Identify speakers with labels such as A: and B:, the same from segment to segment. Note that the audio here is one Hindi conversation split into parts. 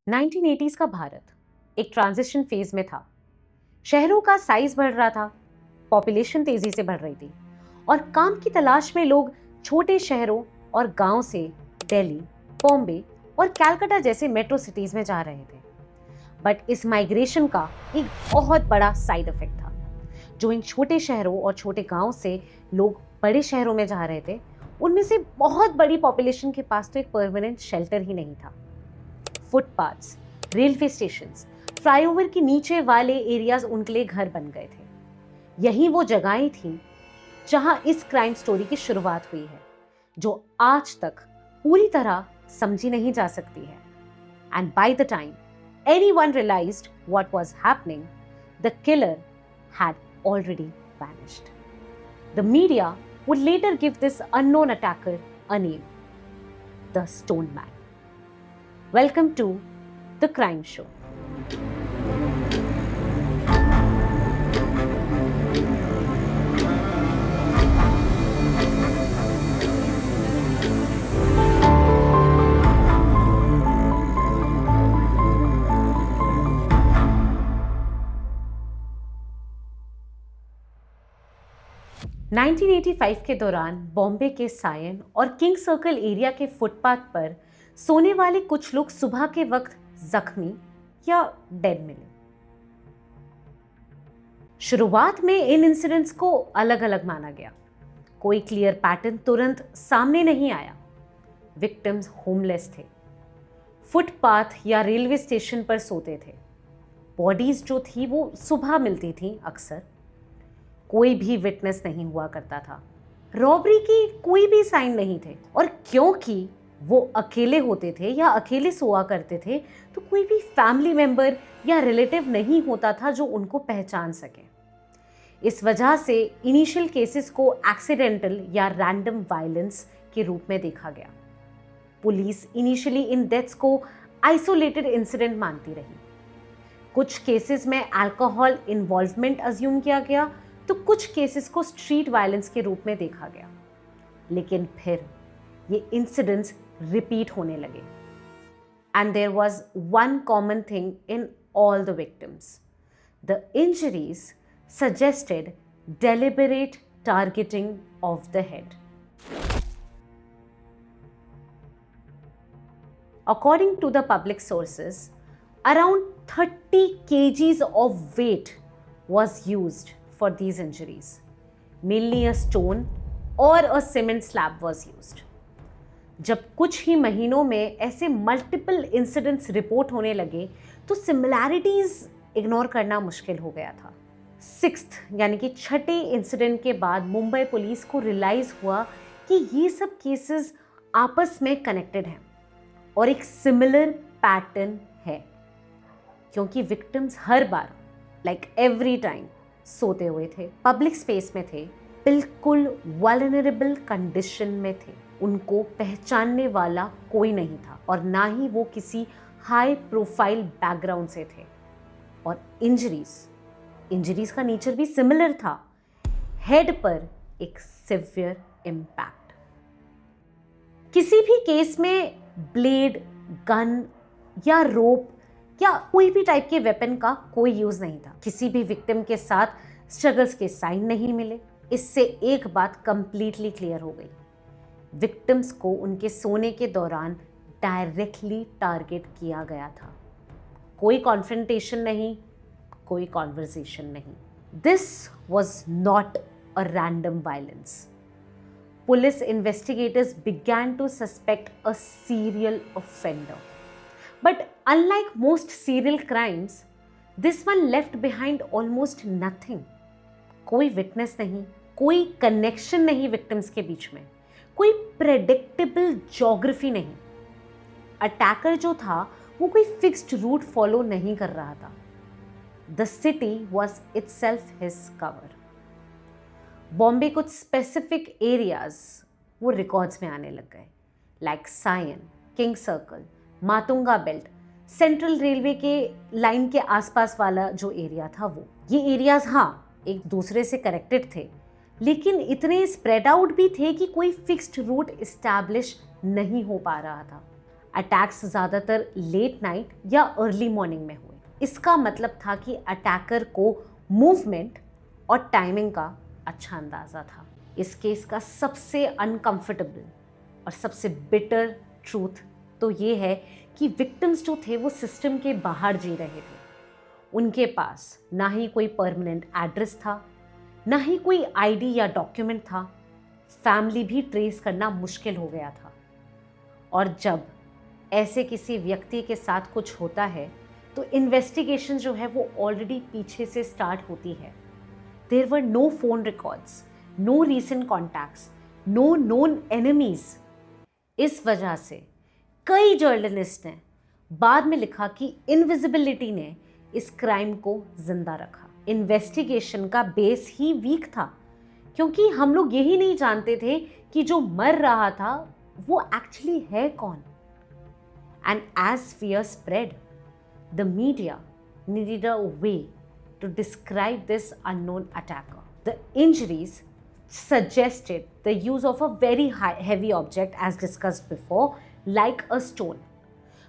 A: 1980s का भारत एक ट्रांजिशन फेज में था। शहरों का साइज बढ़ रहा था, पॉपुलेशन तेजी से बढ़ रही थी और काम की तलाश में लोग छोटे शहरों और गांव से दिल्ली, बॉम्बे और कलकत्ता जैसे मेट्रो सिटीज में जा रहे थे। बट इस माइग्रेशन का एक बहुत बड़ा साइड इफेक्ट था। जो इन छोटे शहरों और छोटे गांव से लोग बड़े शहरों में जा रहे थे, उनमें से बहुत बड़ी पॉपुलेशन के पास तो एक परमानेंट शेल्टर ही नहीं था। फुटपाथ्स, रेलवे स्टेशंस, फ्लाईओवर के नीचे वाले एरियाज उनके लिए घर बन गए थे। यही वो जगहें थीं जहां इस क्राइम स्टोरी की शुरुआत हुई है, जो आज तक पूरी तरह समझी नहीं जा सकती है। And by the time anyone realized what was happening, the killer had already vanished. The media would later give this unknown attacker a name, the Stone Man. Welcome to The Crime Show. Nineteen 1985 के दौरान बॉम्बे के सायन और किंग सर्कल एरिया के फुटपाथ पर सोने वाले कुछ लोग सुबह के वक्त जख्मी या डेड मिले। शुरुआत में इन इंसिडेंट्स को अलग अलग माना गया। कोई क्लियर पैटर्न तुरंत सामने नहीं आया। विक्टिम्स होमलेस थे, फुटपाथ या रेलवे स्टेशन पर सोते थे। बॉडीज जो थी वो सुबह मिलती थी अक्सर। कोई भी विटनेस नहीं हुआ करता था। रॉबरी की कोई भी साइन नहीं थे और क्योंकि वो अकेले होते थे या अकेले सोआ करते थे, तो कोई भी फैमिली मेंबर या रिलेटिव नहीं होता था जो उनको पहचान सके। इस वजह से इनिशियल केसेस को एक्सीडेंटल या रैंडम वायलेंस के रूप में देखा गया। पुलिस इनिशियली इन डेथ्स को आइसोलेटेड इंसिडेंट मानती रही। कुछ केसेस में अल्कोहल इन्वॉल्वमेंट अज्यूम किया गया, तो कुछ केसेस को स्ट्रीट वायलेंस के रूप में देखा गया। लेकिन फिर ये इंसिडेंट्स रिपीट होने लगे। And there was one common thing in all the victims. The injuries suggested deliberate targeting of the head. According to the public sources, around 30 kgs of weight was used for these injuries. Mainly a stone or a cement slab was used. जब कुछ ही महीनों में ऐसे मल्टीपल इंसिडेंट्स रिपोर्ट होने लगे, तो सिमिलैरिटीज इग्नोर करना मुश्किल हो गया था। सिक्स्थ यानी कि छठे इंसिडेंट के बाद मुंबई पुलिस को रियलाइज हुआ कि ये सब केसेस आपस में कनेक्टेड हैं और एक सिमिलर पैटर्न है, क्योंकि विक्टिम्स हर बार लाइक एवरी टाइम सोते हुए थे, पब्लिक स्पेस में थे, बिल्कुल वल्नरेबल कंडीशन में थे। उनको पहचानने वाला कोई नहीं था और ना ही वो किसी हाई प्रोफाइल बैकग्राउंड से थे। और इंजरीज का नेचर भी सिमिलर था। हेड पर एक सिवियर इम्पैक्ट। किसी भी केस में ब्लेड, गन या रोप या कोई भी टाइप के वेपन का कोई यूज नहीं था। किसी भी विक्टिम के साथ स्ट्रगल्स के साइन नहीं मिले। इससे एक बात कंप्लीटली क्लियर हो गई, विक्टिम्स को उनके सोने के दौरान डायरेक्टली टारगेट किया गया था। कोई कॉन्फ्रंटेशन नहीं, कोई कॉन्वर्सेशन नहीं। This was not a random violence. Police investigators began to suspect a serial offender. But unlike most serial crimes, this one left behind almost nothing. कोई विटनेस नहीं, कोई कनेक्शन नहीं विक्टिम्स के बीच में, कोई प्रेडिक्टेबल ज्योग्राफी नहीं। अटैकर जो था वो कोई फिक्स्ड रूट फॉलो नहीं कर रहा था। The city was itself his cover. Bombay कुछ स्पेसिफिक एरियाज वो रिकॉर्ड्स में आने लग गए, like Sion, King Circle, Matunga belt, Central Railway के लाइन के आसपास वाला जो एरिया था वो। ये एरियाज हाँ एक दूसरे से कनेक्टेड थे, लेकिन इतने स्प्रेड आउट भी थे कि कोई फिक्स्ड रूट इस्टेब्लिश नहीं हो पा रहा था। अटैक्स ज़्यादातर लेट नाइट या अर्ली मॉर्निंग में हुए। इसका मतलब था कि अटैकर को मूवमेंट और टाइमिंग का अच्छा अंदाज़ा था। इस केस का सबसे अनकंफर्टेबल और सबसे बिटर ट्रूथ तो ये है कि विक्टिम्स जो थे वो सिस्टम के बाहर जी रहे थे। उनके पास ना ही कोई परमानेंट एड्रेस था, ना ही कोई आईडी या डॉक्यूमेंट था। फैमिली भी ट्रेस करना मुश्किल हो गया था। और जब ऐसे किसी व्यक्ति के साथ कुछ होता है तो इन्वेस्टिगेशन जो है वो ऑलरेडी पीछे से स्टार्ट होती है। There were no phone records, no recent contacts, no known enemies. इस वजह से कई जर्नलिस्ट ने बाद में लिखा कि इनविजिबिलिटी ने इस क्राइम को जिंदा रखा। इन्वेस्टिगेशन का बेस ही वीक था, क्योंकि हम लोग यही नहीं जानते थे कि जो मर रहा था वो एक्चुअली है कौन। And as fear spread, the media needed a way to describe this unknown attacker. The injuries suggested the use of a very heavy object, as discussed before, like a stone.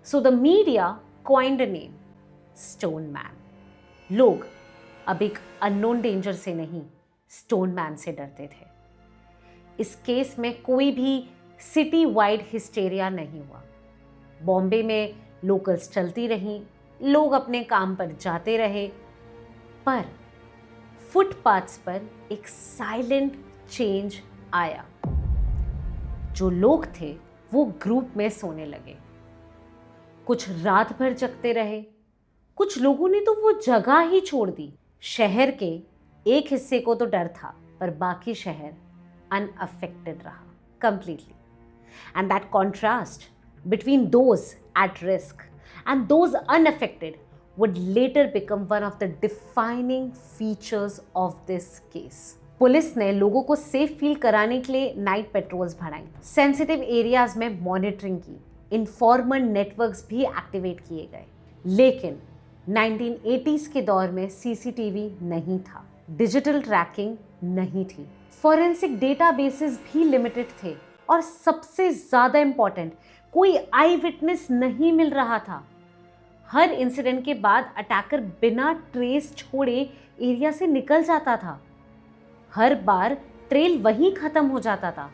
A: So the media coined a name, Stone Man. लोग अब एक unknown danger से नहीं, Stone Man से डरते थे। इस केस में कोई भी सिटी वाइड हिस्टेरिया नहीं हुआ। बॉम्बे में लोकल्स चलती रहीं, लोग अपने काम पर जाते रहे, पर फुटपाथ्स पर एक साइलेंट चेंज आया। जो लोग थे वो ग्रुप में सोने लगे, कुछ रात भर जगते रहे, कुछ लोगों ने तो वो जगह ही छोड़ दी। शहर के एक हिस्से को तो डर था, पर बाकी शहर अनअफेक्टेड रहा completely. And that contrast between those at risk and those unaffected would later become one of the defining features of this case. Police ने लोगों को सेफ फील कराने के लिए नाइट पेट्रोल्स बढ़ाई, सेंसिटिव एरियाज में मॉनिटरिंग की, इन्फॉर्मर नेटवर्क्स भी एक्टिवेट किए गए। लेकिन 1980s के दौर में सीसीटीवी नहीं था, डिजिटल ट्रैकिंग नहीं थी, फॉरेंसिक डेटाबेसेस भी लिमिटेड थे, और सबसे ज़्यादा इम्पॉर्टेंट, कोई आई विटनेस नहीं मिल रहा था। हर इंसिडेंट के बाद अटैकर बिना ट्रेस छोड़े एरिया से निकल जाता था। हर बार ट्रेल वहीं खत्म हो जाता था।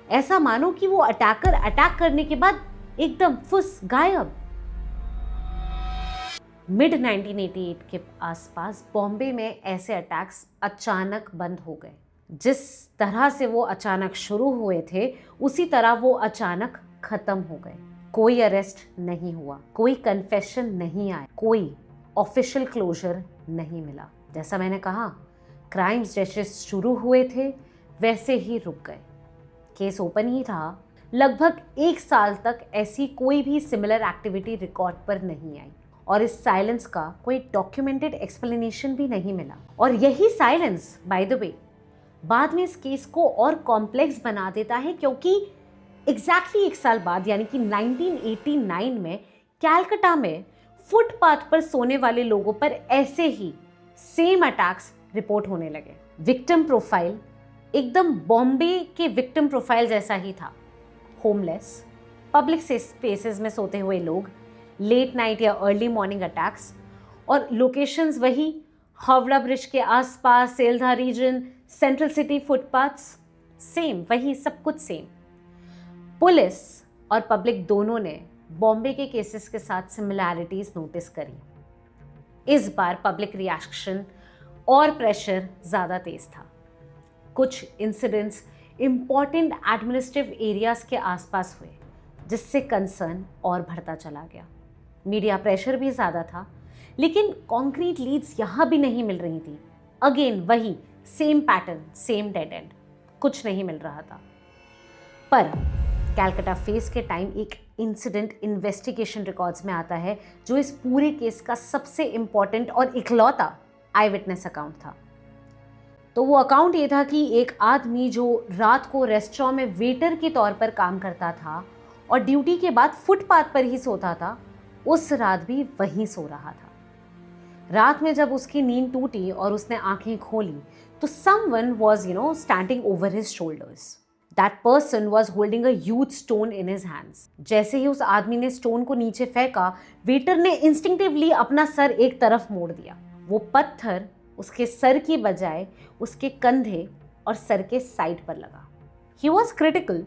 A: ऐसा मानो कि वो अटैकर अटैक करने के बाद एकदम फुस गायब। मिड 1988 के आसपास बॉम्बे में ऐसे अटैक्स अचानक बंद हो गए। जिस तरह से वो अचानक शुरू हुए थे, उसी तरह वो अचानक खत्म हो गए। कोई अरेस्ट नहीं हुआ, कोई कन्फेशन नहीं आया, कोई ऑफिशियल क्लोजर नहीं मिला। जैसा मैंने कहा, क्राइम्स जैसे शुरू हुए थे वैसे ही रुक गए। केस ओपन ही रहा। लगभग 1 साल तक ऐसी कोई भी सिमिलर एक्टिविटी रिकॉर्ड पर नहीं आई, और इस साइलेंस का कोई डॉक्यूमेंटेड एक्सप्लेनेशन भी नहीं मिला। और यही साइलेंस, बाय द वे, बाद में इस केस को और कॉम्प्लेक्स बना देता है, क्योंकि एग्जैक्टली 1 साल बाद यानी कि 1989 में कैलकाटा में फुटपाथ पर सोने वाले लोगों पर ऐसे ही सेम अटैक्स रिपोर्ट होने लगे। विक्टिम प्रोफाइल एकदम बॉम्बे के विक्टिम प्रोफाइल जैसा ही था। होमलेस, पब्लिक स्पेसेस में सोते हुए लोग, लेट नाइट या अर्ली मॉर्निंग अटैक्स, और लोकेशंस वही हावड़ा ब्रिज के आसपास, Sealdah region, central city footpaths, same, वही सब कुछ सेम। पुलिस और पब्लिक दोनों ने बॉम्बे के केसेस के साथ सिमिलैरिटीज नोटिस करी। इस बार पब्लिक रिएक्शन और प्रेशर ज़्यादा तेज था। कुछ इंसिडेंट्स इम्पॉर्टेंट एडमिनिस्ट्रेटिव एरियाज के आसपास हुए, जिससे कंसर्न और बढ़ता चला गया। मीडिया प्रेशर भी ज़्यादा था, लेकिन कॉन्क्रीट लीड्स यहाँ भी नहीं मिल रही थी। अगेन वही same pattern, same dead and, कुछ नहीं मिल रहा था। पर कैलकाटा फेस के टाइम एक इंसिडेंट इन्वेस्टिगेशन रिकॉर्ड्स में आता है, जो इस पूरे केस का सबसे इम्पॉर्टेंट और इकलौता आई विटनेस अकाउंट था। तो वो अकाउंट ये था कि एक आदमी जो रात को रेस्टोरेंट में वेटर के तौर पर काम करता था और ड्यूटी के बाद फुटपाथ पर ही सोता था, उस रात भी वहीं सो रहा था। रात में जब उसकी नींद टूटी और उसने आंखें खोली, तो someone was standing over his shoulders. That person was holding a huge stone in his hands. जैसे ही उस आदमी ने स्टोन को नीचे फेंका, वेटर ने इंस्टिंक्टिवली अपना सर एक तरफ मोड़ दिया। वो पत्थर उसके सर की बजाय उसके कंधे और सर के साइड पर लगा। He was critical,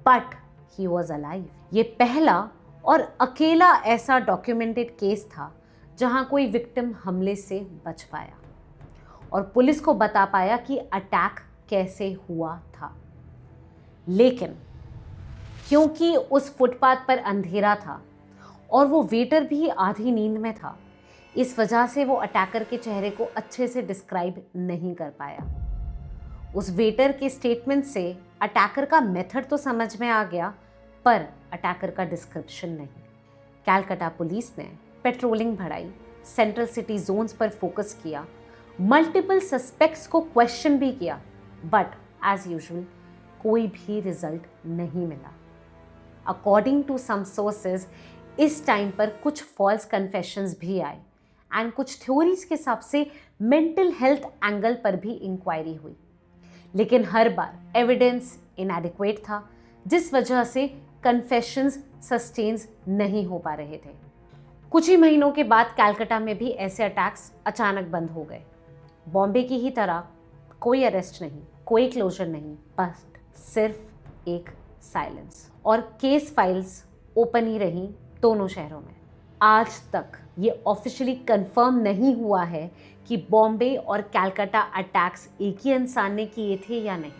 A: but he was alive. ये पहला और अकेला ऐसा डॉक्यूमेंटेड केस था जहां कोई विक्टिम हमले से बच पाया और पुलिस को बता पाया कि अटैक कैसे हुआ था। लेकिन क्योंकि उस फुटपाथ पर अंधेरा था और वो वेटर भी आधी नींद में था, इस वजह से वो अटैकर के चेहरे को अच्छे से डिस्क्राइब नहीं कर पाया। उस वेटर के स्टेटमेंट से अटैकर का मेथड तो समझ में आ गया, पर अटैकर का डिस्क्रिप्शन नहीं। कलकत्ता पुलिस ने पेट्रोलिंग बढ़ाई, सेंट्रल सिटी जोन्स पर फोकस किया, मल्टीपल सस्पेक्ट्स को क्वेश्चन भी किया, बट एज यूजुअल कोई भी रिजल्ट नहीं मिला। अकॉर्डिंग टू सम सोर्सेज इस टाइम पर कुछ फॉल्स कन्फेशंस भी आए एंड कुछ थ्योरीज के हिसाब से मेंटल हेल्थ एंगल पर भी इंक्वायरी हुई, लेकिन हर बार एविडेंस इनएडिक्वेट था, जिस वजह से कन्फेशंस सस्टेन्स नहीं हो पा रहे थे। कुछ ही महीनों के बाद कलकत्ता में भी ऐसे अटैक्स अचानक बंद हो गए। बॉम्बे की ही तरह कोई अरेस्ट नहीं, कोई क्लोजर नहीं, बस सिर्फ एक साइलेंस, और केस फाइल्स ओपन ही रही दोनों शहरों में। आज तक ये ऑफिशियली कंफर्म नहीं हुआ है कि बॉम्बे और कलकत्ता अटैक्स एक ही इंसान ने किए थे या नहीं,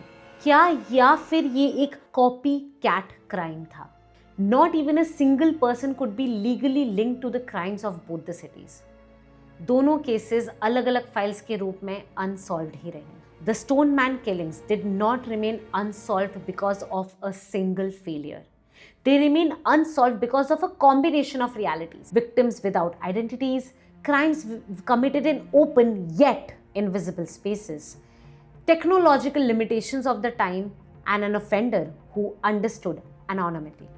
A: क्या या फिर ये एक कॉपी कैट क्राइम था। Not even a single person could be legally linked to the crimes of both the cities. दोनों केसेस अलग अलग फाइल्स के रूप में अनसॉल्व्ड ही रही। The Stoneman killings did not remain unsolved because of a single failure. They remain unsolved because of a combination of realities. Victims without identities, crimes committed in open yet invisible spaces, technological limitations of the time, and an offender who understood anonymity.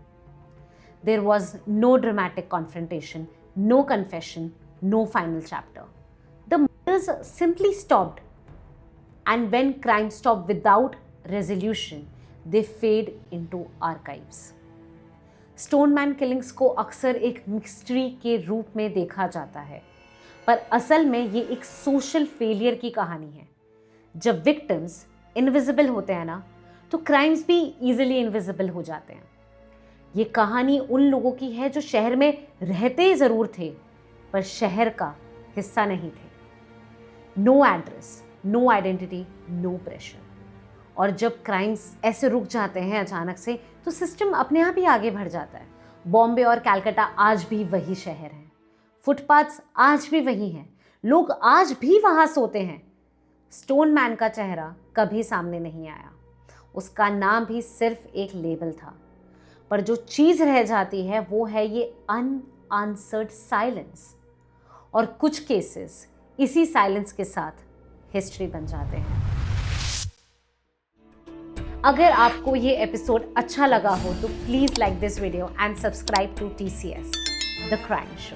A: There was no dramatic confrontation, no confession, no final chapter. The murders simply stopped. And when crime stop without resolution, they fade into archives. Stoneman killings को अक्सर एक मिस्ट्री के रूप में देखा जाता है, पर असल में ये एक सोशल फेलियर की कहानी है। जब विक्टिम्स इनविजिबल होते हैं ना, तो क्राइम्स भी इजीली इनविजिबल हो जाते हैं। ये कहानी उन लोगों की है जो शहर में रहते ज़रूर थे, पर शहर का हिस्सा नहीं थे। No address, no identity, no pressure. और जब क्राइम्स ऐसे रुक जाते हैं अचानक से, तो सिस्टम अपने आप ही आगे बढ़ जाता है। बॉम्बे और कलकत्ता आज भी वही शहर हैं, फुटपाथ्स आज भी वही हैं, लोग आज भी वहाँ सोते हैं। स्टोनमैन का चेहरा कभी सामने नहीं आया, उसका नाम भी सिर्फ एक लेबल था, पर जो चीज़ रह जाती है वो है ये अनआंसर्ड साइलेंस। और कुछ केसेस इसी साइलेंस के साथ हिस्ट्री बन जाते हैं। अगर आपको ये एपिसोड अच्छा लगा हो तो please like this video and subscribe to TCS the crime show.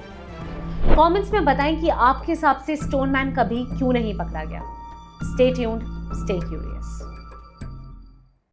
A: Comments में बताएं कि आपके हिसाब से स्टोनमैन कभी क्यों नहीं पकड़ा गया। Stay tuned, stay curious.